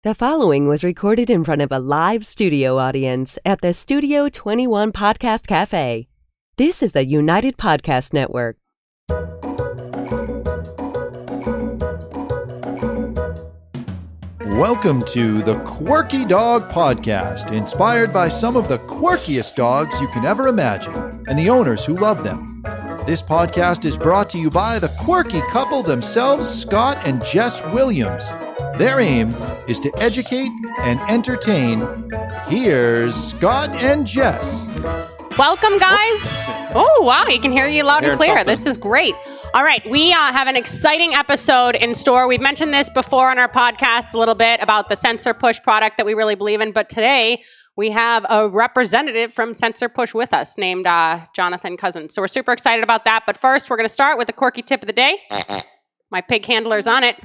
The following was recorded in front of a live studio audience at the Studio 21 Podcast Cafe. This is the United Podcast Network. Welcome to the Quirky Dog Podcast, inspired by some of the quirkiest dogs you can ever imagine and the owners who love them. This podcast is brought to you by the quirky couple themselves, Scott and Jess Williams. Their aim is to educate and entertain. Here's Scott and Jess. Welcome, guys. Oh, wow. You can hear you loud and clear. This is great. All right. We have an exciting episode in store. We've mentioned this before on our podcast a little bit about the SensorPush product that we really believe in. But today we have a representative from SensorPush with us named Jonathan Cousins. So we're super excited about that. But first, we're going to start with the quirky tip of the day. My pig handler's on it.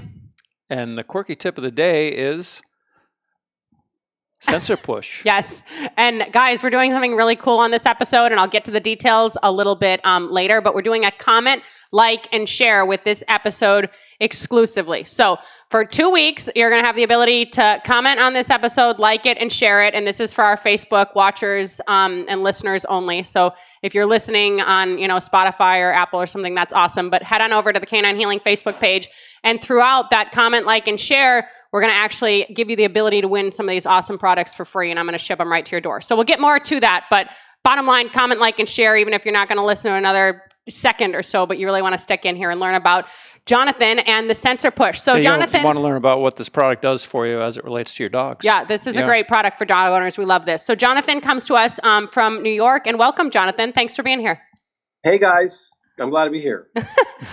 And the quirky tip of the day is SensorPush. Yes. And guys, we're doing something really cool on this episode, and I'll get to the details a little bit later, but we're doing a comment, like, and share with this episode exclusively. So for 2 weeks, you're going to have the ability to comment on this episode, like it, and share it. And this is for our Facebook watchers and listeners only. So if you're listening on, Spotify or Apple or something, that's awesome. But head on over to the Canine Healing Facebook page. And throughout that comment, like, and share, we're going to actually give you the ability to win some of these awesome products for free. And I'm going to ship them right to your door. So we'll get more to that. But bottom line, comment, like, and share, even if you're not going to listen to another second or so, but you really want to stick in here and learn about Jonathan and the SensorPush. So Jonathan, you want to learn about what this product does for you as it relates to your dogs. Yeah, this is a great product for dog owners. We love this. So Jonathan comes to us from New York, and welcome, Jonathan. Thanks for being here. Hey guys, I'm glad to be here. All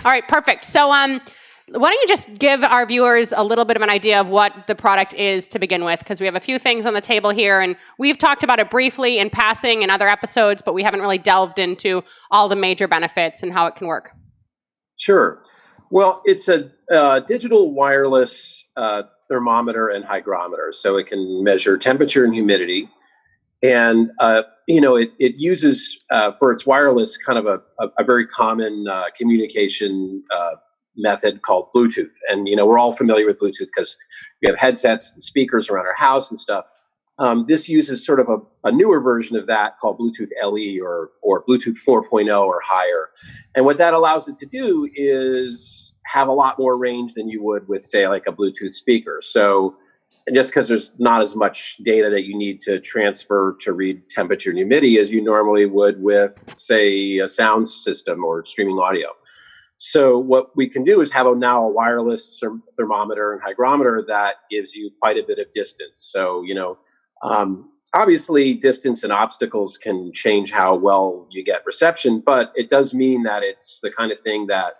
right, perfect. So why don't you just give our viewers a little bit of an idea of what the product is to begin with, because we have a few things on the table here, and we've talked about it briefly in passing in other episodes, but we haven't really delved into all the major benefits and how it can work. Sure. Well, it's a digital wireless thermometer and hygrometer, so it can measure temperature and humidity. And, it uses, for its wireless, kind of a very common communication method called Bluetooth. And, we're all familiar with Bluetooth because we have headsets and speakers around our house and stuff. This uses sort of a newer version of that called Bluetooth LE or Bluetooth 4.0 or higher. And what that allows it to do is have a lot more range than you would with, say, like a Bluetooth speaker. So just because there's not as much data that you need to transfer to read temperature and humidity as you normally would with, say, a sound system or streaming audio. So what we can do is have now a wireless thermometer and hygrometer that gives you quite a bit of distance. So, obviously distance and obstacles can change how well you get reception, but it does mean that it's the kind of thing that,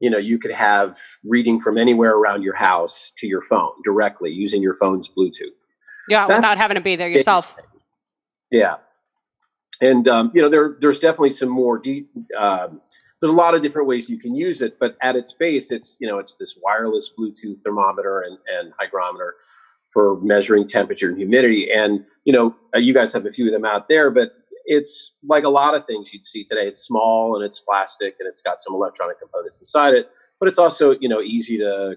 you could have reading from anywhere around your house to your phone directly using your phone's Bluetooth. Yeah, without having to be there yourself. Yeah. And, there's definitely some more there's a lot of different ways you can use it, but at its base, it's this wireless Bluetooth thermometer and hygrometer for measuring temperature and humidity. And, you guys have a few of them out there, but it's like a lot of things you'd see today. It's small and it's plastic and it's got some electronic components inside it, but it's also, easy to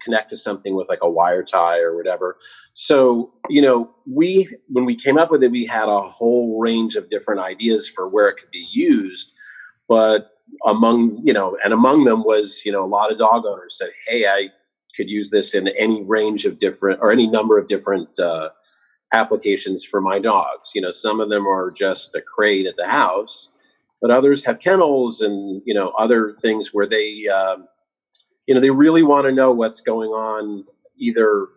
connect to something with like a wire tie or whatever. So, when we came up with it, we had a whole range of different ideas for where it could be used. But among them was, a lot of dog owners said, hey, I could use this in any range of different or any number of different applications for my dogs. Some of them are just a crate at the house, but others have kennels and, other things where they, they really want to know what's going on, either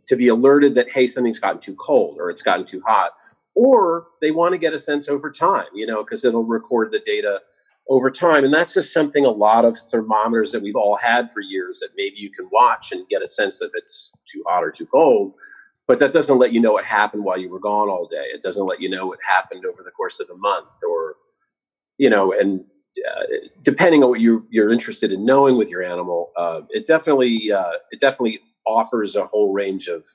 to be alerted that, hey, something's gotten too cold or it's gotten too hot, or they want to get a sense over time, because it'll record the data over time. And that's just something a lot of thermometers that we've all had for years that maybe you can watch and get a sense if it's too hot or too cold. But that doesn't let you know what happened while you were gone all day. It doesn't let you know what happened over the course of a month or, depending on what you're interested in knowing with your animal, it definitely offers a whole range of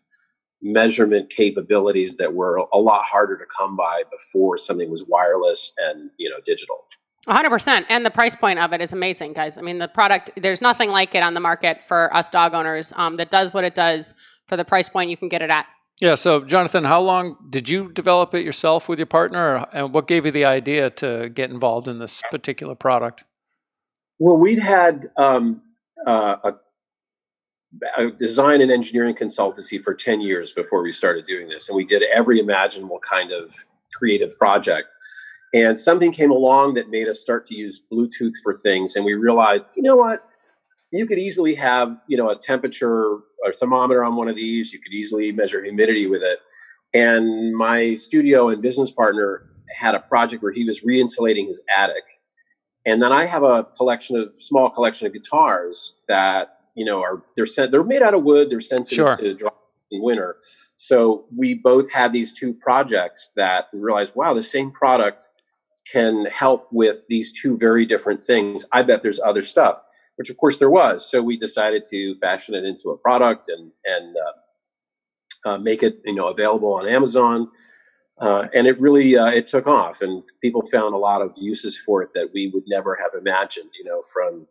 measurement capabilities that were a lot harder to come by before something was wireless and, digital. 100%. And the price point of it is amazing, guys. I mean, the product, there's nothing like it on the market for us dog owners that does what it does for the price point you can get it at. Yeah. So, Jonathan, how long did you develop it yourself with your partner, and what gave you the idea to get involved in this particular product? Well, we'd had a design and engineering consultancy for 10 years before we started doing this. And we did every imaginable kind of creative project. And something came along that made us start to use Bluetooth for things. And we realized, you know what? You could easily have, a temperature or thermometer on one of these. You could easily measure humidity with it. And my studio and business partner had a project where he was re-insulating his attic. And then I have a small collection of guitars that, they're made out of wood. They're sensitive to dry in winter. So we both had these two projects that we realized, wow, the same product can help with these two very different things. I bet there's other stuff, which of course there was. So we decided to fashion it into a product and make it, available on Amazon. And it really, it took off, and people found a lot of uses for it that we would never have imagined, from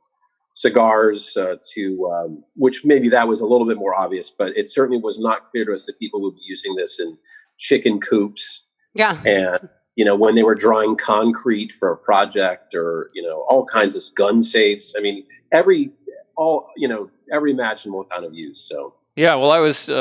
cigars to, which maybe that was a little bit more obvious, but it certainly was not clear to us that people would be using this in chicken coops. Yeah. And, when they were drawing concrete for a project, or, all kinds of gun safes. I mean, every imaginable kind of use. So. Yeah. Well, I was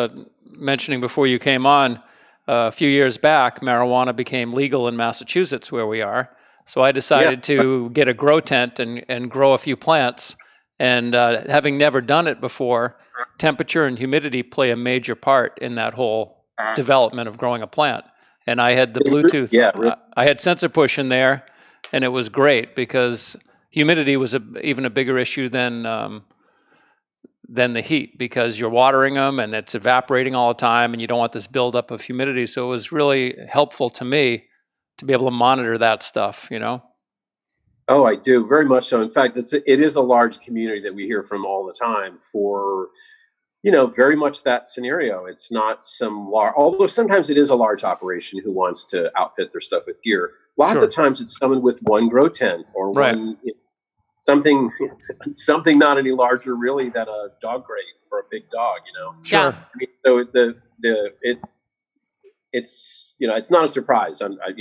mentioning before you came on, a few years back, marijuana became legal in Massachusetts, where we are. So I decided to get a grow tent and grow a few plants. And having never done it before, temperature and humidity play a major part in that whole development of growing a plant. And I had the Bluetooth. I had SensorPush in there, and it was great because humidity was even a bigger issue than the heat, because you're watering them and it's evaporating all the time, and you don't want this buildup of humidity. So it was really helpful to me to be able to monitor that stuff, Oh, I do, very much so. In fact, it is a large community that we hear from all the time for, very much that scenario. It's not some large, although sometimes it is a large operation who wants to outfit their stuff with gear. Lots of times it's someone with one grow tent or one, something not any larger really than a dog crate for a big dog, Sure. I mean, so it's not a surprise. I've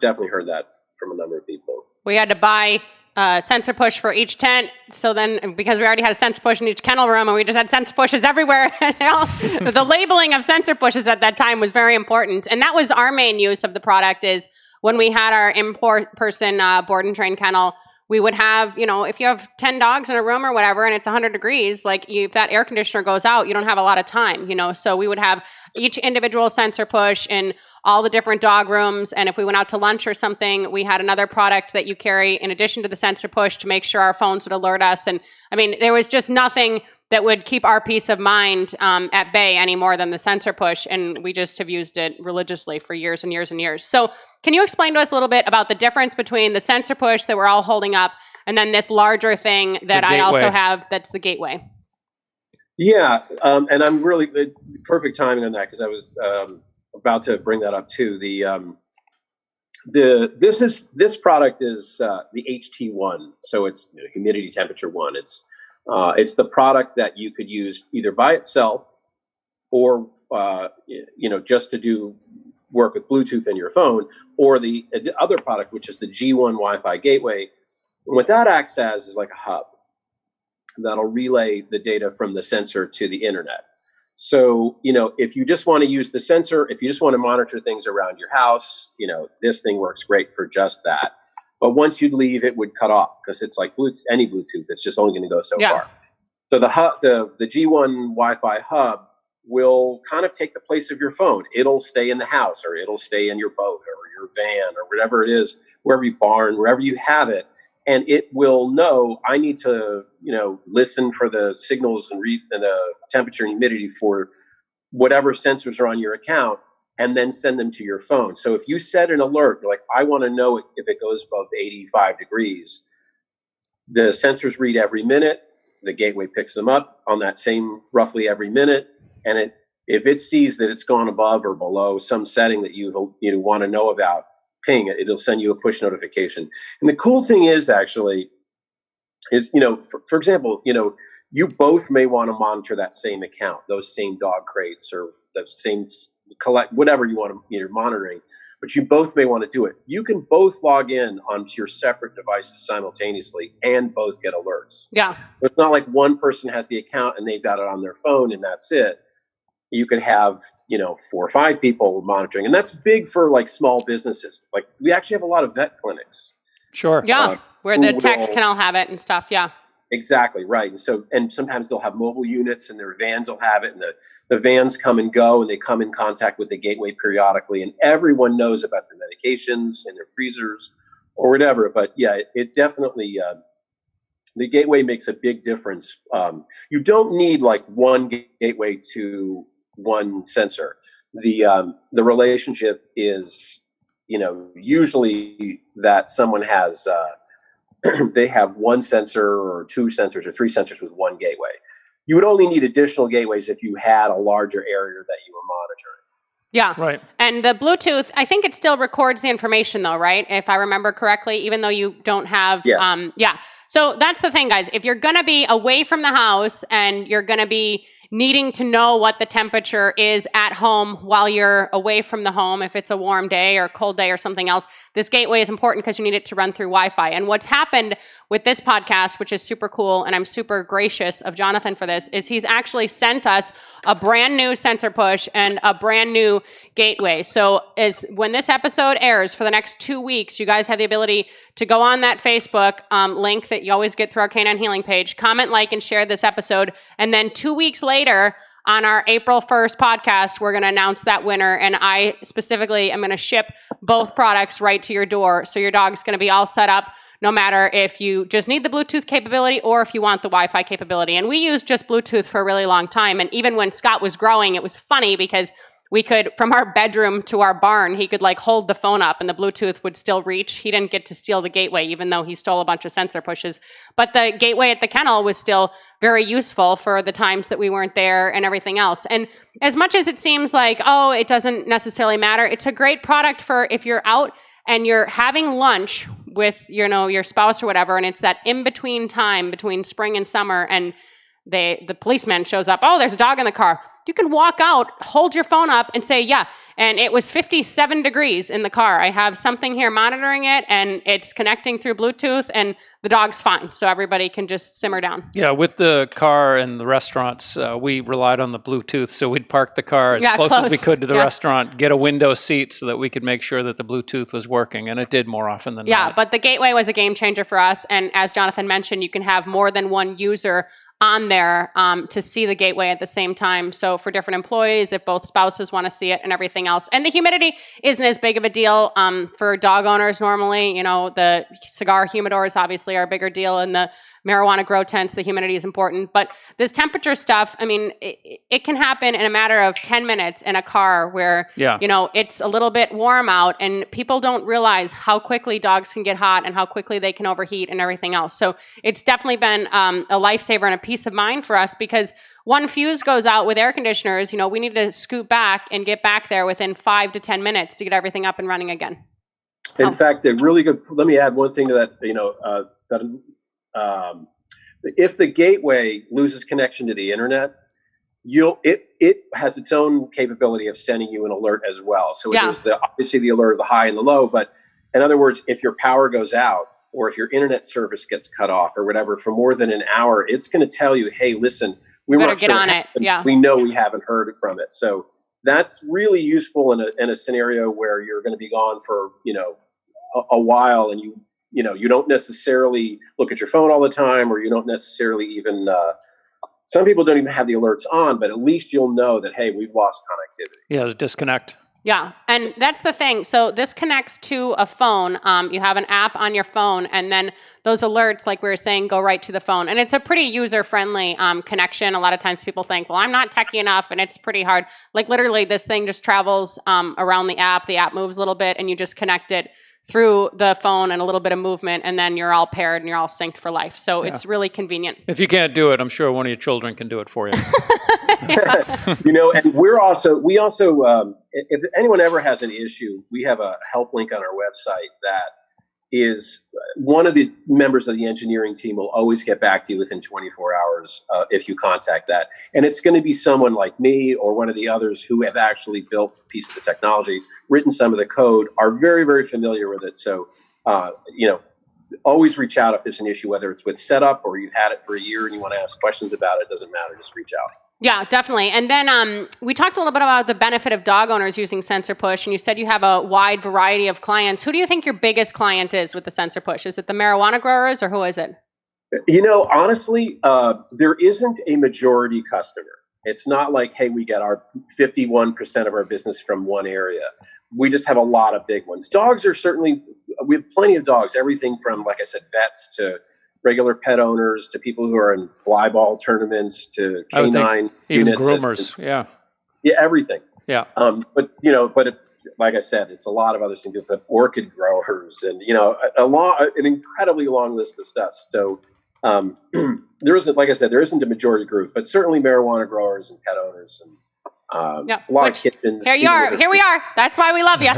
definitely heard that from a number of people. We had to buy SensorPush for each tent. So then, because we already had a SensorPush in each kennel room, and we just had SensorPushes everywhere, the labeling of SensorPushes at that time was very important. And that was our main use of the product, is when we had our import person board and train kennel, we would have, if you have 10 dogs in a room or whatever, and it's 100 degrees, if that air conditioner goes out, you don't have a lot of time, so we would have each individual SensorPush in all the different dog rooms. And if we went out to lunch or something, we had another product that you carry in addition to the SensorPush to make sure our phones would alert us. And I mean, there was just nothing that would keep our peace of mind at bay any more than the SensorPush. And we just have used it religiously for years and years and years. So can you explain to us a little bit about the difference between the SensorPush that we're all holding up and then this larger thing that I also have that's the gateway? Yeah, and I'm really perfect timing on that, because I was about to bring that up too. This product is the HT1, so it's humidity temperature one. It's the product that you could use either by itself or just to do work with Bluetooth in your phone, or the other product, which is the G1 Wi-Fi gateway. And what that acts as is like a hub that'll relay the data from the sensor to the internet. So, if you just want to use the sensor, if you just want to monitor things around your house, this thing works great for just that. But once you leave, it would cut off, because it's like any Bluetooth. It's just only going to go so far. So the G1 Wi-Fi hub will kind of take the place of your phone. It'll stay in the house, or it'll stay in your boat or your van or whatever it is, wherever you barn, wherever you have it. And it will know, I need to, listen for the signals and read the temperature and humidity for whatever sensors are on your account, and then send them to your phone. So if you set an alert, like, I want to know if it goes above 85 degrees, the sensors read every minute. The gateway picks them up on that same roughly every minute. And if it sees that it's gone above or below some setting that you want to know about, ping it. It'll send you a push notification. And the cool thing is, actually, is, for example, you both may want to monitor that same account, those same dog crates, or the same collect, whatever you want to, you're monitoring, but you both may want to do it. You can both log in onto your separate devices simultaneously and both get alerts. Yeah. It's not like one person has the account and they've got it on their phone and that's it. You could have, 4 or 5 people monitoring. And that's big for like small businesses. Like we actually have a lot of vet clinics. Sure. Yeah. Where the techs can all have it and stuff. Yeah. Exactly. Right. And so, and sometimes they'll have mobile units and their vans will have it, and the vans come and go and they come in contact with the gateway periodically, and everyone knows about their medications and their freezers or whatever. But yeah, it definitely, the gateway makes a big difference. You don't need like one gateway to one sensor. The relationship is, usually that someone has, they have one sensor or 2 sensors or 3 sensors with one gateway. You would only need additional gateways if you had a larger area that you were monitoring. Yeah. Right. And the Bluetooth, I think it still records the information though, right? If I remember correctly, even though you don't have, Yeah. So that's the thing, guys. If you're going to be away from the house and you're going to be needing to know what the temperature is at home while you're away from the home, if it's a warm day or a cold day or something else, this gateway is important because you need it to run through Wi-Fi. And what's happened with this podcast, which is super cool, and I'm super gracious of Jonathan for this, is he's actually sent us a brand new SensorPush and a brand new gateway. So when this episode airs for the next 2 weeks, you guys have the ability to go on that Facebook link that you always get through our Canine Healing page, comment, like, and share this episode. And then 2 weeks later, on our April 1st podcast, we're going to announce that winner. And I specifically am going to ship both products right to your door. So your dog's going to be all set up, no matter if you just need the Bluetooth capability or if you want the Wi-Fi capability. And we used just Bluetooth for a really long time. And even when Scott was growing, it was funny because we could, from our bedroom to our barn, he could like hold the phone up and the Bluetooth would still reach. He didn't get to steal the gateway, even though he stole a bunch of sensor pushes. But the gateway at the kennel was still very useful for the times that we weren't there and everything else. And as much as it seems like, oh, it doesn't necessarily matter, it's a great product for if you're out and you're having lunch with, your spouse or whatever, and it's that in-between time between spring and summer, and the policeman shows up, oh, there's a dog in the car. You can walk out, hold your phone up and say, yeah, and it was 57 degrees in the car. I have something here monitoring it, and it's connecting through Bluetooth, and the dog's fine. So everybody can just simmer down. Yeah, with the car and the restaurants, we relied on the Bluetooth. So we'd park the car as close as we could to the restaurant, get a window seat so that we could make sure that the Bluetooth was working. And it did more often than not. Yeah, but the gateway was a game changer for us. And as Jonathan mentioned, you can have more than one user on there to see the gateway at the same time. So for different employees, if both spouses want to see it and everything else. And the humidity isn't as big of a deal for dog owners normally. The cigar humidors obviously are a bigger deal, and the marijuana grow tents, the humidity is important. But this temperature stuff, I mean, it can happen in a matter of 10 minutes in a car where, it's a little bit warm out, and people don't realize how quickly dogs can get hot and how quickly they can overheat and everything else. So it's definitely been a lifesaver and a peace of mind for us, because one fuse goes out with air conditioners, we need to scoot back and get back there within 5 to 10 minutes to get everything up and running again. In fact, a really good, let me add one thing to that, if the gateway loses connection to the internet, it has its own capability of sending you an alert as well. So it is obviously the alert of the high and the low, but in other words, if your power goes out or if your internet service gets cut off or whatever for more than an hour, it's going to tell you, hey, listen, we better weren't get on it. Yeah. We know we haven't heard from it. So that's really useful in a scenario where you're going to be gone for, a while, and you don't necessarily look at your phone all the time, or you don't necessarily even, some people don't even have the alerts on, but at least you'll know that, hey, we've lost connectivity. Yeah, there's disconnect. Yeah, and that's the thing. So this connects to a phone. You have an app on your phone, and then those alerts, like we were saying, go right to the phone. And it's a pretty user-friendly connection. A lot of times people think, well, I'm not techie enough, and it's pretty hard. Like literally this thing just travels around the app. The app moves a little bit, and you just connect it through the phone and a little bit of movement, and then you're all paired and you're all synced for life. So it's really convenient. If you can't do it, I'm sure one of your children can do it for you. And we also, if anyone ever has an issue, we have a help link on our website that is one of the members of the engineering team will always get back to you within 24 hours if you contact that. And it's going to be someone like me or one of the others who have actually built a piece of the technology, written some of the code, are very, very familiar with it. So, always reach out if there's an issue, whether it's with setup or you've had it for a year and you want to ask questions about it. Doesn't matter. Just reach out. Yeah, definitely. And then we talked a little bit about the benefit of dog owners using SensorPush, and you said you have a wide variety of clients. Who do you think your biggest client is with the SensorPush? Is it the marijuana growers, or who is it? Honestly, there isn't a majority customer. It's not like, hey, we get our 51% of our business from one area. We just have a lot of big ones. Dogs are certainly, we have plenty of dogs, everything from, like I said, vets to regular pet owners to people who are in fly ball tournaments to canine even units groomers. Yeah, everything. Yeah. Like I said, it's a lot of other things. Orchid growers and an incredibly long list of stuff. So there isn't, like I said, there isn't a majority group, but certainly marijuana growers and pet owners and a lot of kitchens. Here we are. That's why we love you.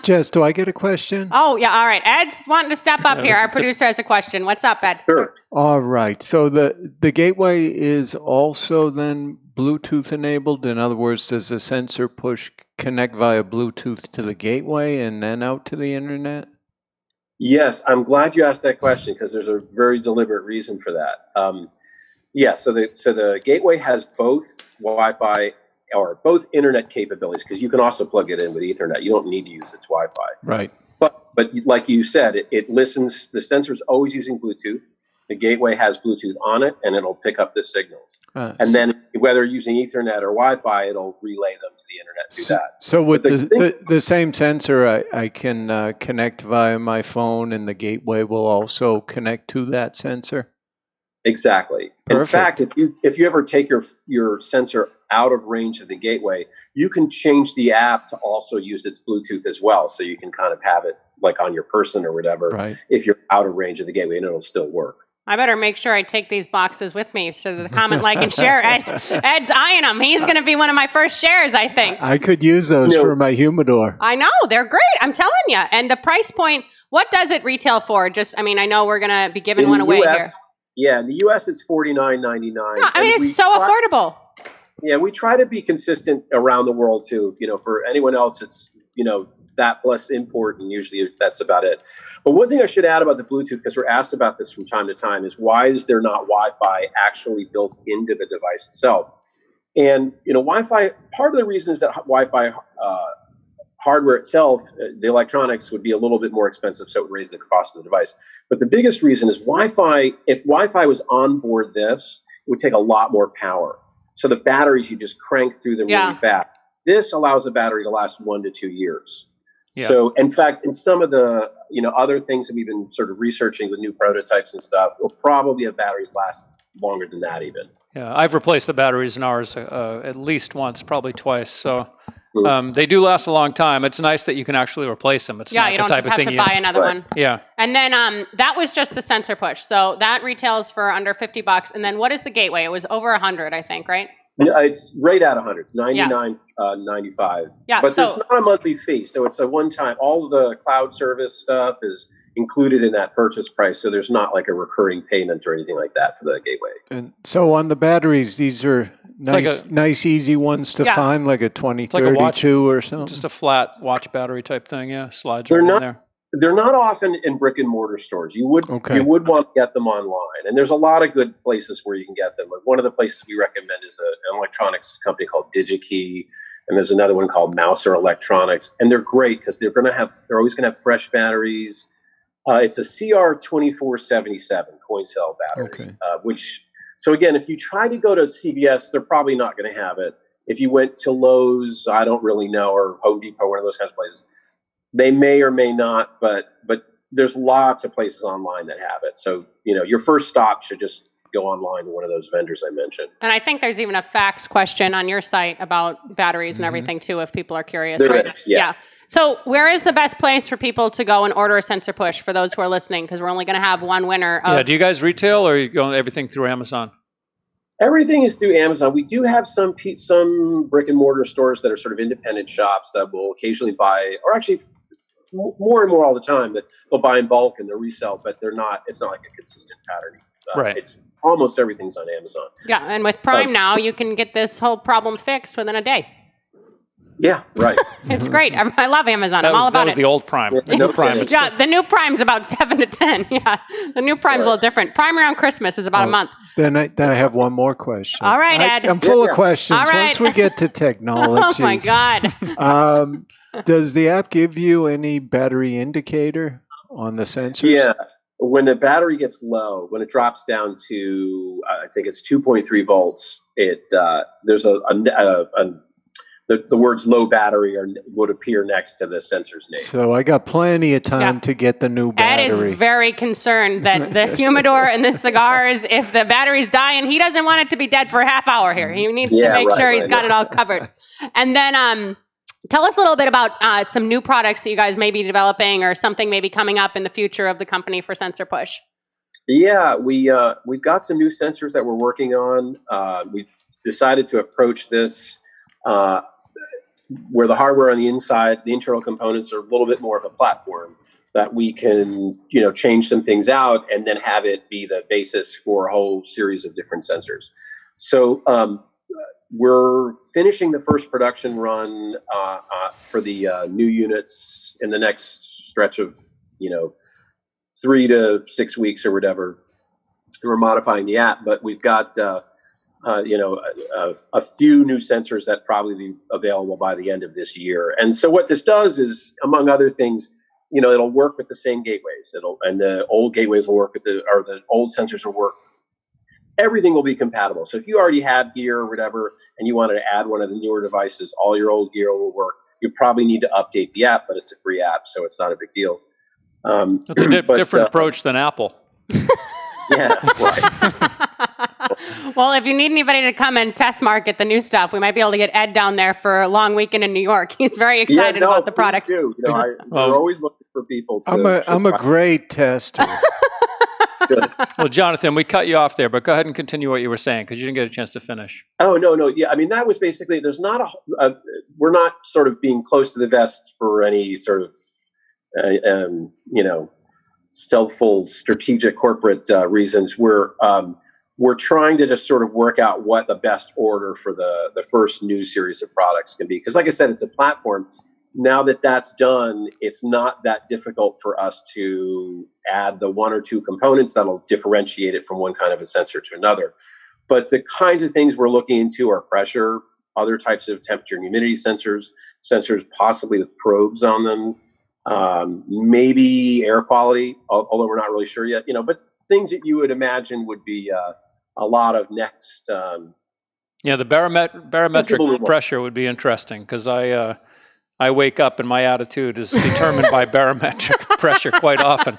Jess, do I get a question? Oh, yeah. All right. Ed's wanting to step up here. Our producer has a question. What's up, Ed? Sure. All right. So the gateway is also then Bluetooth enabled. In other words, does the SensorPush connect via Bluetooth to the gateway and then out to the internet? Yes, I'm glad you asked that question because there's a very deliberate reason for that. So the gateway has both Wi-Fi or both internet capabilities, because you can also plug it in with Ethernet. You don't need to use its Wi-Fi. Right. But like you said, it listens. The sensor's always using Bluetooth. The gateway has Bluetooth on it, and it'll pick up the signals. And then whether using Ethernet or Wi-Fi, it'll relay them to the internet through that. So with the same sensor, I can connect via my phone, and the gateway will also connect to that sensor? Exactly. Perfect. In fact, if you ever take your sensor out of range of the gateway, you can change the app to also use its Bluetooth as well. So you can kind of have it like on your person or whatever, right, if you're out of range of the gateway, and it'll still work. I better make sure I take these boxes with me so that the comment, like, and share. Ed's eyeing them. He's going to be one of my first shares, I think. I could use those for my humidor. I know. They're great. I'm telling you. And the price point, what does it retail for? I know we're going to be giving one away here. Yeah, in the U.S. it's $49.99. No, it's so affordable. Yeah, we try to be consistent around the world too. For anyone else, it's that plus import, and usually that's about it. But one thing I should add about the Bluetooth, because we're asked about this from time to time, is why is there not Wi-Fi actually built into the device itself? And Wi-Fi. Part of the reason is that Wi-Fi hardware itself, the electronics, would be a little bit more expensive, so it would raise the cost of the device. But the biggest reason is Wi-Fi. If Wi-Fi was on board this, it would take a lot more power. So the batteries, you just crank through them really fast. This allows the battery to last 1 to 2 years. Yeah. So, in fact, in some of the other things that we've been sort of researching with new prototypes and stuff, we'll probably have batteries last longer than that even. Yeah, I've replaced the batteries in ours at least once, probably twice. So they do last a long time. It's nice that you can actually replace them. It's not you the don't type just of have thing to buy another one. Yeah. And then that was just the SensorPush. So that retails for under $50. And then what is the gateway? It was over 100, I think, right? Yeah, it's right at 100. It's $99.95. Yeah, but there's not a monthly fee, so it's a one-time. All of the cloud service stuff is included in that purchase price, so there's not like a recurring payment or anything like that for the gateway. And so on the batteries, these are nice, easy ones to find, like a 2032 or something. Just a flat watch battery type thing. Yeah, slides right in there. They're not often in brick and mortar stores. You would want to get them online, and there's a lot of good places where you can get them. Like one of the places we recommend is an electronics company called DigiKey, and there's another one called Mouser Electronics, and they're great because they're always going to have fresh batteries. It's a CR2477 coin cell battery, so again, if you try to go to CVS, they're probably not going to have it. If you went to Lowe's, I don't really know, or Home Depot, one of those kinds of places, they may or may not, but there's lots of places online that have it. So, your first stop should just go online to one of those vendors I mentioned. And I think there's even a fax question on your site about batteries and everything too, if people are curious. There right? is, yeah. So where is the best place for people to go and order a SensorPush for those who are listening? Because we're only going to have one winner. Do you guys retail or are you going everything through Amazon? Everything is through Amazon. We do have some brick and mortar stores that are sort of independent shops that will occasionally buy, or actually more and more all the time that they'll buy in bulk and they'll resell, but it's not like a consistent pattern. Right. It's almost everything's on Amazon. Yeah, and with Prime now, you can get this whole problem fixed within a day. Yeah, right. It's great. I love Amazon. I'm all about it. That was the old Prime. Yeah, The new Prime. Yeah, the new Prime's about 7 to 10. Yeah, the new Prime's a little different. Prime around Christmas is about a month. Then I have one more question. All right, Ed. I'm full of questions. All right. Once we get to technology. Oh my God. Does the app give you any battery indicator on the sensors? Yeah. When the battery gets low, when it drops down to, I think it's 2.3 volts, there's the words low battery would appear next to the sensor's name. So I got plenty of time to get the new battery. Ed is very concerned that the humidor and the cigars, if the battery's dying, he doesn't want it to be dead for a half hour here. He needs to make sure he's got it all covered. And then tell us a little bit about some new products that you guys may be developing or something maybe coming up in the future of the company for SensorPush. Yeah, we've got some new sensors that we're working on. We decided to approach this where the hardware on the inside, the internal components are a little bit more of a platform that we can, change some things out and then have it be the basis for a whole series of different sensors. So we're finishing the first production run for the new units in the next stretch of, 3 to 6 weeks or whatever. We're modifying the app, but we've got a few new sensors that probably be available by the end of this year. And so what this does is, among other things, it'll work with the same gateways. And the old gateways will work with the old sensors will work. Everything will be compatible. So if you already have gear or whatever, and you wanted to add one of the newer devices, all your old gear will work. You probably need to update the app, but it's a free app, so it's not a big deal. It's a different approach than Apple. Yeah, right. Well, if you need anybody to come and test market the new stuff, we might be able to get Ed down there for a long weekend in New York. He's very excited about the product. Do. We're always looking for people. I'm a great tester. Good. Well, Jonathan, we cut you off there, but go ahead and continue what you were saying because you didn't get a chance to finish. Oh, no. Yeah, I mean, that was basically, there's not we're not sort of being close to the vest for any sort of, stealthful strategic corporate reasons. We're trying to just sort of work out what the best order for the first new series of products can be. Because like I said, it's a platform. Now that that's done, it's not that difficult for us to add the one or two components that'll differentiate it from one kind of a sensor to another. But the kinds of things we're looking into are pressure, other types of temperature and humidity sensors possibly with probes on them, maybe air quality, although we're not really sure yet, but things that you would imagine would be a lot of next. The barometric pressure would be interesting because I wake up and my attitude is determined by barometric pressure quite often.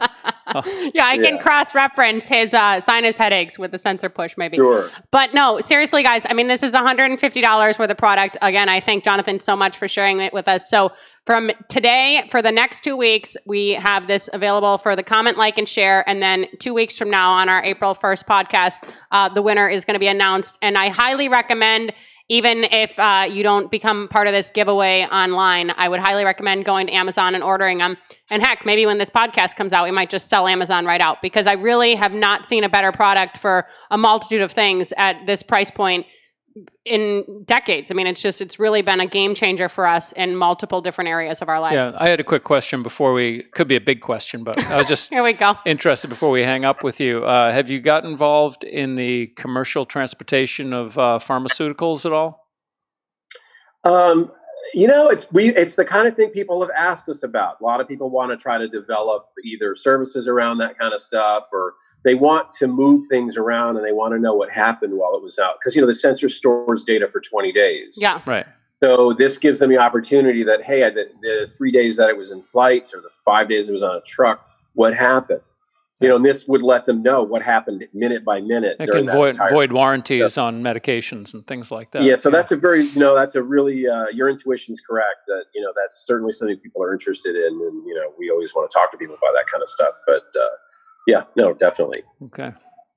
I can cross-reference his sinus headaches with the SensorPush maybe. Sure. But no, seriously, guys, I mean, this is $150 worth of product. Again, I thank Jonathan so much for sharing it with us. So from today, for the next 2 weeks, we have this available for the comment, like, and share. And then 2 weeks from now on our April 1st podcast, the winner is going to be announced. And I highly recommend, even if you don't become part of this giveaway online, I would highly recommend going to Amazon and ordering them. And heck, maybe when this podcast comes out, we might just sell Amazon right out because I really have not seen a better product for a multitude of things at this price point in decades. I mean, it's really been a game changer for us in multiple different areas of our life. Yeah, I had a quick question could be a big question, but I was just Here we go. interested before we hang up with you. Have you got involved in the commercial transportation of pharmaceuticals at all? It's the kind of thing people have asked us about. A lot of people want to try to develop either services around that kind of stuff, or they want to move things around and they want to know what happened while it was out. Because, the sensor stores data for 20 days. Yeah. Right. So this gives them the opportunity that, hey, the 3 days that it was in flight or the 5 days it was on a truck, what happened? And this would let them know what happened minute by minute. It can void warranties on medications and things like that. Yeah, so that's a really, your intuition's correct. That that's certainly something people are interested in, and we always want to talk to people about that kind of stuff. But definitely. Okay.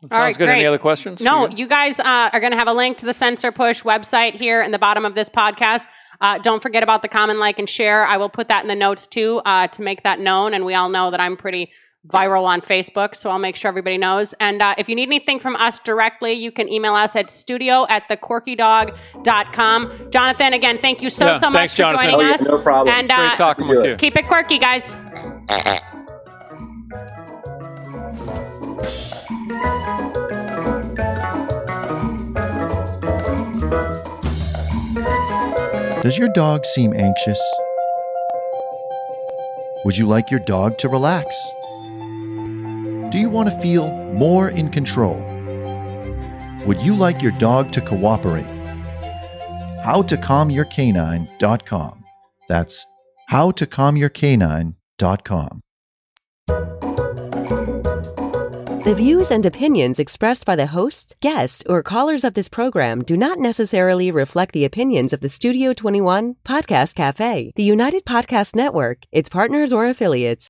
Sounds good. great. Any other questions? No, for you guys are going to have a link to the SensorPush website here in the bottom of this podcast. Don't forget about the comment, like, and share. I will put that in the notes too to make that known. And we all know that I'm pretty viral on Facebook, so I'll make sure everybody knows. And if you need anything from us directly, you can email us at studio@thequirkydog.com. Jonathan, again, thank you so much thanks, for Jonathan. joining us. No problem. And Great talking with you. keep it quirky, guys. Does your dog seem anxious? Would you like your dog to relax? Do you want to feel more in control? Would you like your dog to cooperate? HowToCalmYourCanine.com. That's HowToCalmYourCanine.com. The views and opinions expressed by the hosts, guests, or callers of this program do not necessarily reflect the opinions of the Studio 21 Podcast Cafe, the United Podcast Network, its partners, or affiliates.